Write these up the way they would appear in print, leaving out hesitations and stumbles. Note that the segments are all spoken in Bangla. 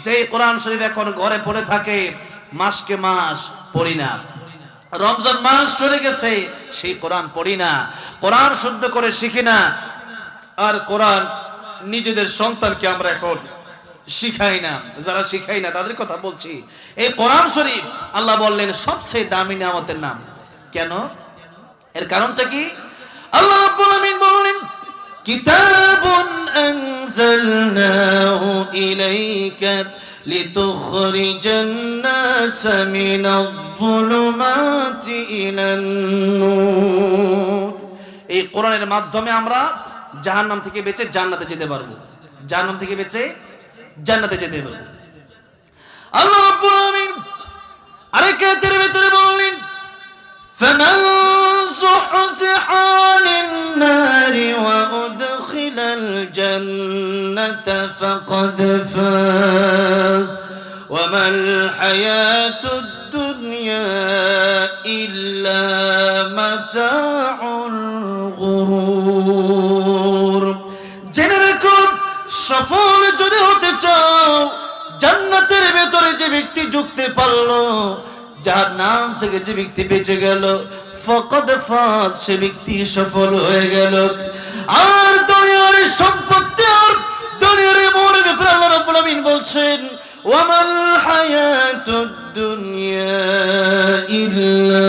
যে কোরআন শরীফ এখন ঘরে পড়ে থাকে, মাসকে মাস পড়ি না। রমজান মাস চলে গেছে, সেই কোরআন পড়ি না, কোরআন শুদ্ধ করে শিখি না, আর কোরআন নিজেদের সন্তানকে আমরা এখন শিখাই না। যারা শিখাই না তাদের কথা বলছি। এই কোরআন শরীফ আল্লাহ বললেন সবচেয়ে দামি নিয়ামতের নাম। কেন? এর কারণটা কি? আল্লাহ রাব্বুল আমিন বললেন কিতাবুন আনজালনাহু ইলাইকা লিতুখরিজান নাস মিনায-যুলুমাতি ইলান-নূর। এই কোরআনের মাধ্যমে আমরা জাহান্নাম থেকে বেঁচে জান্নাতে যেতে পারবো, জাহান্নাম থেকে বেঁচে জান্নাতে যেতে পারবো। আল্লাহ রাব্বুল আমিন আরেক আয়াতের ভিতরে বললেন ফামান যুহজিহা আনিন-নারি ওয়া উদখিলাল জান্নাতা ফাকাদ ফাজ ওয়া মাল হায়াতুদ দুনিয়া ইল্লা মাতাউল গুরুর। জেনে রাখো, সফল যদি হতে চাও, জান্নাতের ভেতরে যে ব্যক্তি ঢুকতে পারলো, জাহান্নাম থেকে যে ব্যক্তি বেঁচে গেল, ফাকাদ ফাজ, সে ব্যক্তি সফল হয়ে গেল। আর দুনিয়ার সম্পত্তি আর দুনিয়ার মোহরের ব্যাপারে আল্লাহ রাব্বুল আমিন বলছেন ওয়ামাল হায়াতুদ দুনিয়া ইল্লা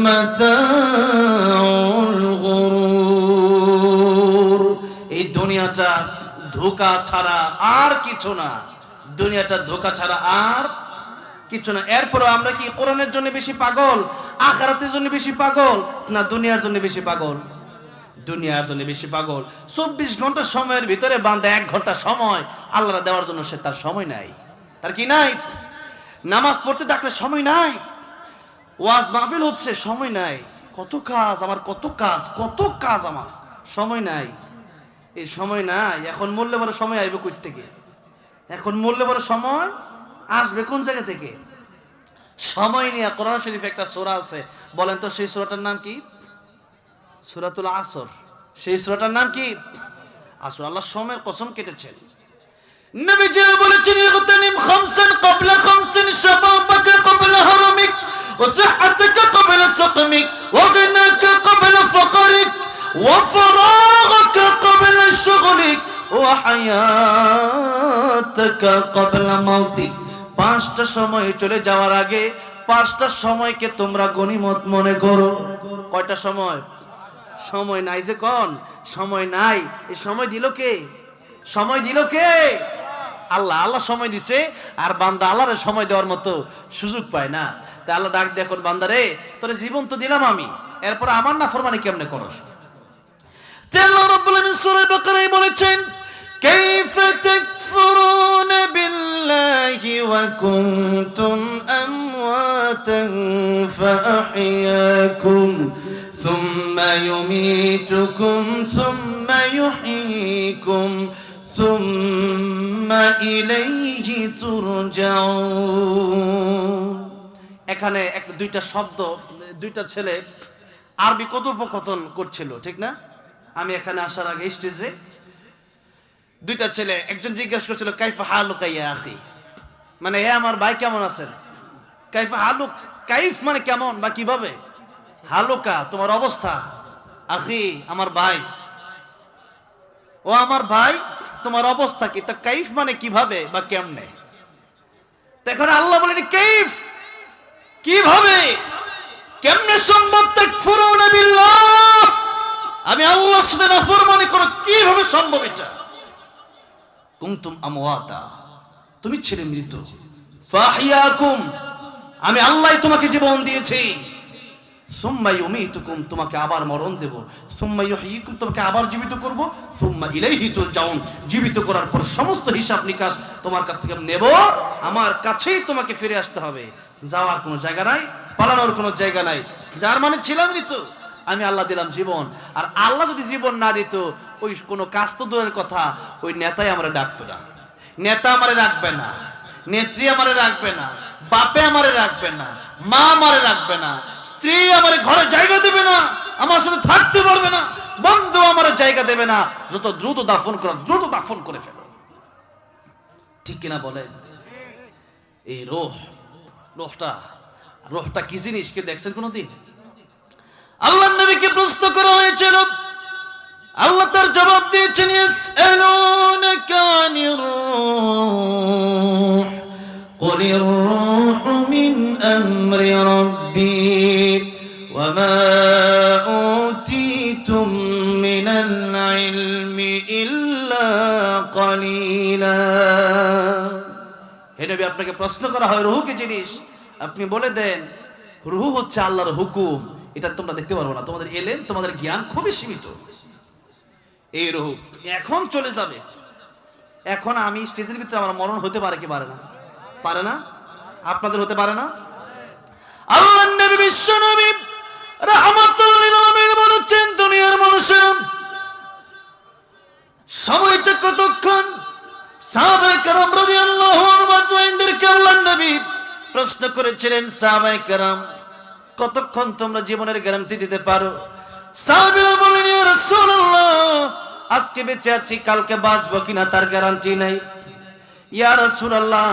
মাতাউল গুরুর। এই দুনিয়াটা ধোঁকা ছাড়া আর কিছু না, দুনিয়াটা ধোঁকা ছাড়া আর কিছু না। এরপর আমরা কি কোরআনের জন্য বেশি পাগল, আখিরাতের জন্য বেশি পাগল, না দুনিয়ার জন্য বেশি পাগল? দুনিয়ার জন্য বেশি পাগল। 24 ঘন্টা সময়ের ভিতরে বান্দা 1 ঘন্টা সময় আল্লাহর দেওয়ার জন্য সে তার সময় নাই। তার কি নাই? নামাজ পড়তে ডাকলে সময় নাই, ওয়াজ মাহফিল হচ্ছে সময় নাই, কত কাজ আমার, কত কাজ, কত কাজ আমার, সময় নাই। এই সময় নাই। এখন মরলে বড় সময় আসবে কই থেকে? এখন মরলে বড় সময় আসবে কোন জায়গা থেকে? সময় নিয়ে কোরআন শরীফে একটা সূরা আছে, বলেন তো সেই সূরাটার নাম কি? সূরাতুল আসর। সেই সূরাটার নাম কি? আসর। আল্লাহ সময়ের কসম কেটেছেন। নবীজি বলেছেন ইগতানিম খামসান ক্বাবলা খামসিন, শাবাবাকা ক্বাবলা হারামিক ওয়া সিহহাতাকা ক্বাবলা সাকমিক ওয়া গিনাকা ক্বাবলা ফাকরিক ওয়া ফারাগাকা ক্বাবলা শুগলিক ওয়া হায়াতাকা ক্বাবলা মাউতিক। 5টা সময় চলে যাওয়ার আগে 5টা সময়কে তোমরা গনিমত মনে করো। কয়টা সময়? সময় নাই যে কোন সময় নাই। এই সময় দিল কে? সময় দিল কে? আল্লাহ। আল্লাহ সময় দিছে, আর বান্দা আল্লাহর সময় দেওয়ার মতো সুযোগ পায় না। তাই আল্লাহ ডাক দেখুন, বান্দারে তোরে জীবন তো দিলাম আমি, এরপর আমার নাফরমানি কেমনে করস? আল্লাহ রাব্বুল আমিন সূরা বাকারায় বলেছেন কাইফা তাকফুরুনা বিল্লাহি ওয়া কুনতুম আমওয়াতান ফাআহইয়াকুম সুম্মা ইউমীতুকুম সুম্মা ইউহয়ীকুম সুম্মা ইলাইহি তুরজাউন। এখানে একটা দুইটা শব্দ, দুইটা ছেলে আরবি কথোপকথন করছিল, ঠিক না? আমি এখানে আসার আগে স্টেজে দুইটা ছেলে, একজন জিজ্ঞেস করছিল কাইফা হালুকা ইয়া আখি, মানে হে আমার ভাই কেমন আছেন? কাইফা হালুক, কাইফ মানে কেমন বা কিভাবে, হালুকা তোমার অবস্থা, আখি আমার ভাই, ও আমার ভাই তোমার অবস্থা কি? তা কাইফ মানে কিভাবে বা কেমনে। এখন আল্লাহ বলেন কাইফ, কিভাবে, কেমনে সম্ভব? তাকফুরুনা বিল্লাহ, আমি আল্লাহর সাথে নাফরমানি করো, কিভাবে সম্ভব এটা? কুনতুম আমওয়াতা, তুমি ছিলে মৃত, ফাহিয়াকুম, আমি আল্লাহ তোমাকে জীবন দিয়েছি, সুম্মা ইউমীতুকুম, তোমাকে আবার মরণ দেব, সুম্মা ইউহয়ীকুম, তোমাকে আবার জীবিত করব, সুম্মা ইলাইহি তুরজাউন, জীবিত করার পর সমস্ত হিসাব নিকাশ তোমার কাছ থেকে নেব, আমার কাছেই তোমাকে ফিরে আসতে হবে। যাওয়ার কোনো জায়গা নাই, পালানোর কোনো জায়গা নাই। যার মানে ছিলাম মৃত, আমি আল্লাহ দিলাম জীবন। আর আল্লাহ যদি জীবন না দিত, ওই কোনো কাজ তো দূরের কথা, ওই নেতাই আমরা ডাকতো না, নেতা আমারে রাখবে না, নেত্রী আমারে রাখবে না, বাপে আমারে রাখবে না, মা আমারে রাখবে না, স্ত্রী আমারে ঘরে জায়গা দেবে না, আমার সাথে থাকতে পারবে না, বন্ধু আমার জায়গা দেবে না। যত দ্রুত দাফন করা দ্রুত দাফন করে ফেলো। ঠিক কিনা বলেন? এই রোহটা কি জিনিস কে দেখছেন কোনদিন? আল্লাহর নবীকে প্রশ্ন করা হয়েছিল, আল্লাহ তার জবাব দিয়েছেন ইয়াসআলুনাকা আনির রূহ কুলির রূহু মিন আমরি রাব্বি ওয়া মা উতীতুম মিনাল ইলমি ইল্লা কালিলা। হে নবী, আপনাকে প্রশ্ন করা হয় রূহ কি জিনিস, আপনি বলে দেন রূহ হচ্ছে আল্লাহর হুকুম। এটা তোমরা দেখতে পারবো না, তোমাদের এলেম তোমাদের জ্ঞান খুবই সীমিত। এই রূহ এখন চলে যাবে। এখন আমি স্টেজের ভিতরে আমার মরণ হতে পারে কি পারে না? পারে না? আপনাদের হতে পারে না? আল্লাহর নবী বিশ্ব নবী রাহমাতুল লিল আলামিন বলেছেন, দুনিয়ার মানুষের সময়টা কতক্ষণ? সাহাবায়ে কেরাম রাদিয়াল্লাহু আনহুম আজমাইনদেরকে আল্লাহর নবী প্রশ্ন করেছিলেন, সাহাবায়ে কেরাম কতক্ষণ তোমরা জীবনের গ্যারান্টি দিতে পারো? সাহাবীরা বললেন, ইয়া রাসূলুল্লাহ, আজকে বেঁচে আছি, কালকে বাঁচবো কিনা তার গ্যারান্টি নাই। ইয়া রাসূলুল্লাহ,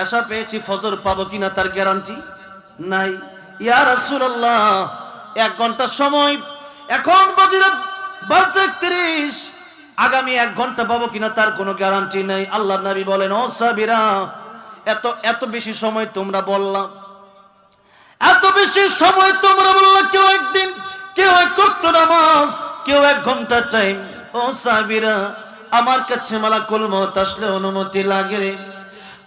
আশা পেয়েছি, ফজর পাবো কিনা তার গ্যারান্টি নাই। ইয়া রাসূলুল্লাহ, 1 ঘন্টা সময়, এখন বাজে 12:31, আগামী 1 ঘন্টা পাবো কিনা তার কোনো গ্যারান্টি নাই। আল্লাহর নবী বলেন, ও সাহাবীরা, এত বেশি সময় তোমরা বললা, এত বেশি সময় তোমরা বললা, কেউ একদিন, কেউ 1 ওয়াক্ত নামাজ, কেউ 1 ঘন্টা টাইম। ও সাহাবীরা, আমার কাছে মালাকুল মউত আসলে অনুমতি লাগে রে,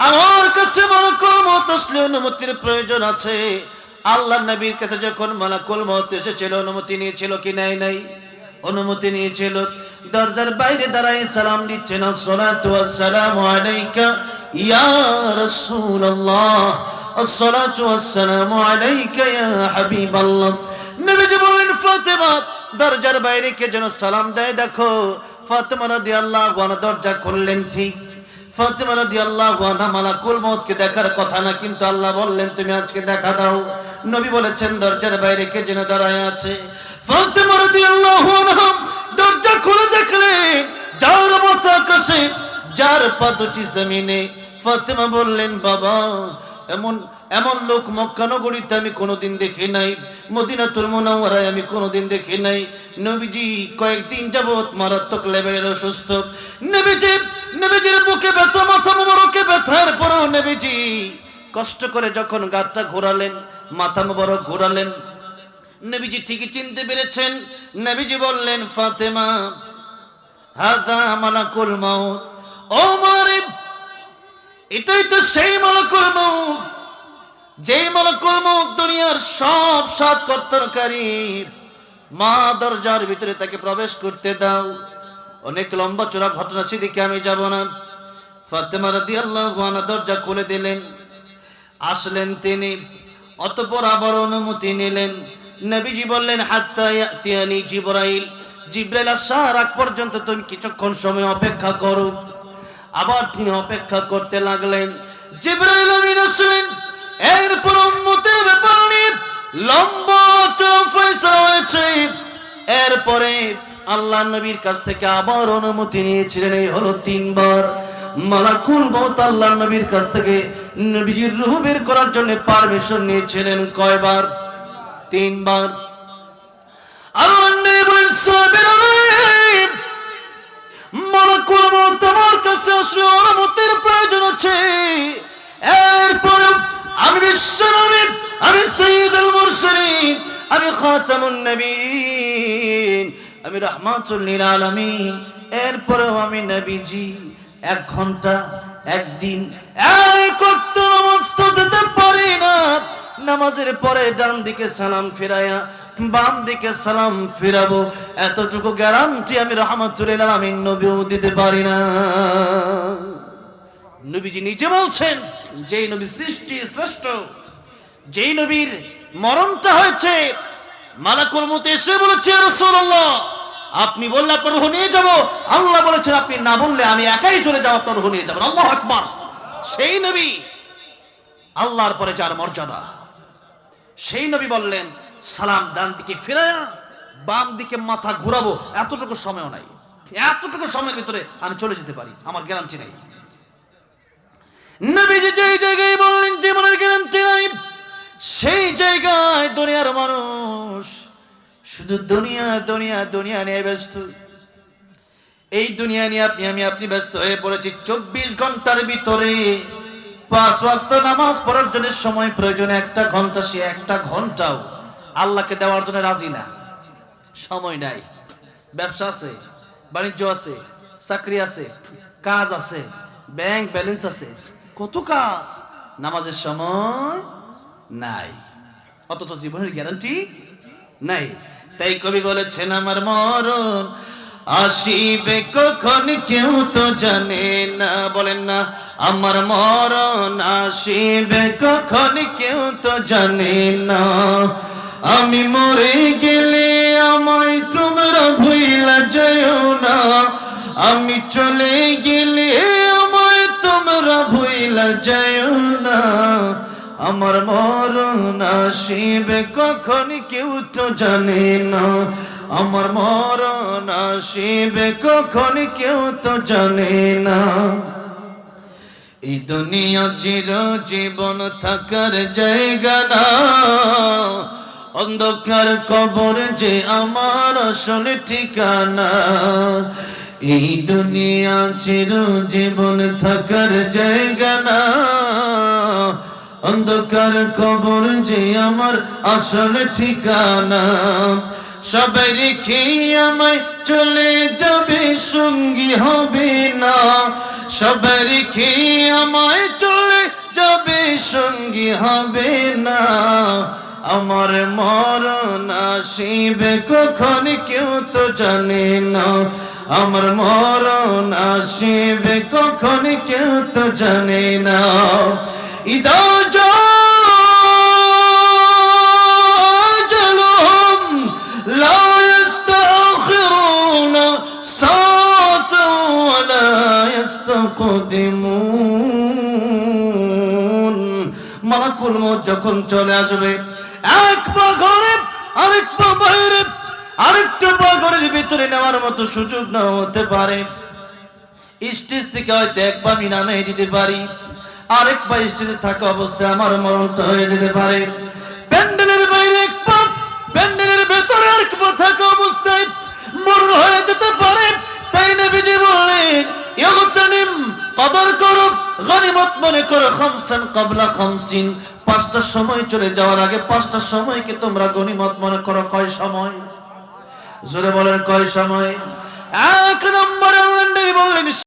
আমার কাছে মালাকুল মউত আসলে অনুমতির প্রয়োজন আছে। আল্লাহর নবীর কাছে যখন মালাকুল মউত এসেছিল, অনুমতি নিয়েছিল কি নাই? অনুমতি নিয়েছিল। দরজার বাইরে দাঁড়ায় সালাম দিচ্ছেন, আসসালাতু ওয়াসসালামু আলাইকা ইয়া রাসূলুল্লাহ, আসসালাতু ওয়াসসালামু আলাইকা ইয়া হাবিবাল্লাহ। নবীজি বলেন, ফাতেমা, দরজার বাইরে কে যেন সালাম দেয় দেখো। ফাতেমা রাদিয়াল্লাহু আনহা দরজা খুললেন। ঠিক ফাতেমা রাদিয়াল্লাহু আনহা মালাকুল মউতকে দেখার কথা না, কিন্তু আল্লাহ বললেন তুমি আজকে দেখা দাও। নবী বলেছেন, দরজার বাইরে কে যেন দাঁড়ায় আছে। ফাতেমা রাদিয়াল্লাহু আনহা দরজা খুলে দেখলেন যার মাথা আকাশে, যার পা দুটি জমিনে। ফাতেমা বললেন, বাবা, এমন লোক মক্কা নগরীতে আমি কোনোদিন দেখি নাই, মদিনাতুল মুনাওয়ারায় আমি কোনোদিন দেখি নাই। নবীজি কয়েকদিন যাবত মারাত্মক লেভেলের অসুস্থ। নবীজির বুকে ব্যথা, মাথা মোবারকে ব্যথার পরেও নবীজি কষ্ট করে যখন গাঁটটা ঘোরালেন, মাথা মোবারক ঘোরালেন, নবীজি ঠিকই চিনতে পেরেছেন। নবীজি বললেন, ফাতেমা, হাযা মালাকুল মাউত। ও মারে, এটাই তো সেই মালাকুল মাউত, যেই মালাকুল মাউত দুনিয়ার সব সাত কর্তনকারী। মা, দরজার ভিতরে তাকে প্রবেশ করতে দাও। অনেক লম্বা চড়া ঘটনা, সেদিকে আমি যাব না। ফাতেমা রাদিয়াল্লাহু আনহা দরজা খুলে দিলেন, আসলেন তিনি। অতঃপর আবার অনুমতি নিলেন। নবীজি বললেন, হাত্তা ইয়াতিয়ানি জিবরাইল, জিবরাইল আসার আগ পর্যন্ত তুমি কিছুক্ষণ সময় অপেক্ষা করো। আবার তিনি অপেক্ষা করতে লাগলেন। জিবরাইল আমিন আসলেন। এরপর উম্মতের ব্যাপার নিয়ে লম্বা চড়া ফয়সালা হয়েছে। এরপরে আল্লাহ নবীর কাছ থেকে আবার অনুমতি নিয়েছিলেন। এই হলো 3 বার। মালাকুল মউত আল্লাহ নবীর কাছ থেকে নবীজির রূহ বের করার জন্য পারমিশন নিয়েছিলেন কয়বার? 3 বার। আল্লাহ নবী বলেন, সাহাবীরা, মালাকুল মউত আমার কাছে আসলে অনুমতির প্রয়োজন আছে। এরপর আমি বিশ্ব নবী, আমি সাইয়্যিদুল মুরসালিন, আমি খাতামুন নবীন, আমি রাহমাতুল লিল আলামিন। এরপরেও আমি নবীজি 1 ঘন্টা, 1 দিন, 1 ওয়াক্ত নামাজ তো দিতে পারি না। নামাজের পরে ডান দিকে সালাম ফিরায়া বাম দিকে সালাম ফিরাবো, এতটুকু গ্যারান্টি আমি রাহমাতুল লিল আলামিন নবীও দিতে পারি না। নবীজি নিজে বলছেন, যেই নবী সৃষ্টির শ্রেষ্ঠ, যেই নবীর মরণটা হয়েছে, মালাকুল মউত এসে বলেছে, ইয়া রাসূলুল্লাহ, আপনি বললে আপনার রূহ নিয়ে যাব। আল্লাহ বলেছেন, আপনি না বললে আমি একাই চলে যাব, আপনার রূহ নিয়ে যাবেন। আল্লাহু আকবার। সেই নবী, আল্লাহর পরে যার মর্যাদা, সেই নবী বললেন, সালাম ডান দিকে ফিরায়া বাম দিকে মাথা ঘুরাবো, এতটুকু সময়ও নাই। এতটুকু সময়ের ভিতরে আমি চলে যেতে পারি, আমার গ্যারান্টি নেই। যেই জায়গায় বললেন জীবনের গ্যারান্টি নাই, সেই জায়গায় দুনিয়ার মানুষ শুধু দুনিয়া দুনিয়া দুনিয়া নিয়ে ব্যস্ত। এই দুনিয়া নিয়ে আপনি ব্যস্ত হয়ে পড়েছি। 24 ঘন্টার ভিতরে 5 ওয়াক্ত নামাজ পড়ার জন্য সময় প্রয়োজন 1 ঘন্টা, সে 1 ঘন্টাও আল্লাহকে দেওয়ার জন্য রাজি না, সময় নাই। ব্যবসা আছে, বাণিজ্য আছে, চাকরি আছে, কাজ আছে, ব্যাংক ব্যালেন্স আছে, কত কাজ, নামাজের সময় নাই, অথচ জীবনের গ্যারান্টি নাই। তাই কবি বলেছেন আমার মরণ আসিবে কখন কেউ তো জানে না। বলেন না, আমার মরণ আসিবে কখন কেউ তো জানে না। আমি মরে গেলে আমায় তোমরা ভুইলা যাও না। আমি চলে গেলে আমায় তোমরা ভুইলা যাও না। আমার মরণ আসিবে কখন কেউ তো জানে না। আমার মরণ আসিবে কখন কেউ তো জানে না। এই দুনিয়া চির জীবন থাকার জায়গা না, অন্ধকার কবর যে আমার আসল ঠিকানা। এই দুনিয়া চির জীবন থাকার জায়গা না, অন্ধকার কবর যে আমার আসল ঠিকানা। সবাই রেখে আমায় চলে যাবে, সঙ্গী হবে না। সবাই রেখে আমায় চলে যাবে, সঙ্গী হবে না। আমার মরণ আসিবে কখন কেউ তো জানে না। আমার মরণ আসিবে কখন কেউ তো জানে না। ইদা জালুহুম লা ইস্তাখিরুনা সাআতান ওয়া লা ইস্তাকদিমুন। মালাকুল মউত যখন চলে আসবে, এক পা ঘরে আরেক পা বাইরে, আরেকটা পা ঘরের ভিতরে নেওয়ার মতো সুযোগ না হতে পারে। স্টেজ থেকে হয়তো 1 পা আমি নামিয়ে দিতে পারি, আরেক পা স্টেজে থাকা অবস্থায় আমার মরণটা হয়ে যেতে পারে। প্যান্ডেলের বাইরে 1 পা, প্যান্ডেলের ভেতরে আরেক পা থাকা অবস্থায় মরণ হয়ে যেতে পারে। তাই নবীজি বললেন, ইগতানিম, কদর করো, গনিমত মনে করো, খামসান ক্বাবলা খামসিন, 5টার সময় চলে যাওয়ার আগে 5টার সময়কে তোমরা গনিমত মনে করো। কয় সময়? জোরে বলেন, কয় সময়? 1 নম্বরে আল্লাহর নবী বললেন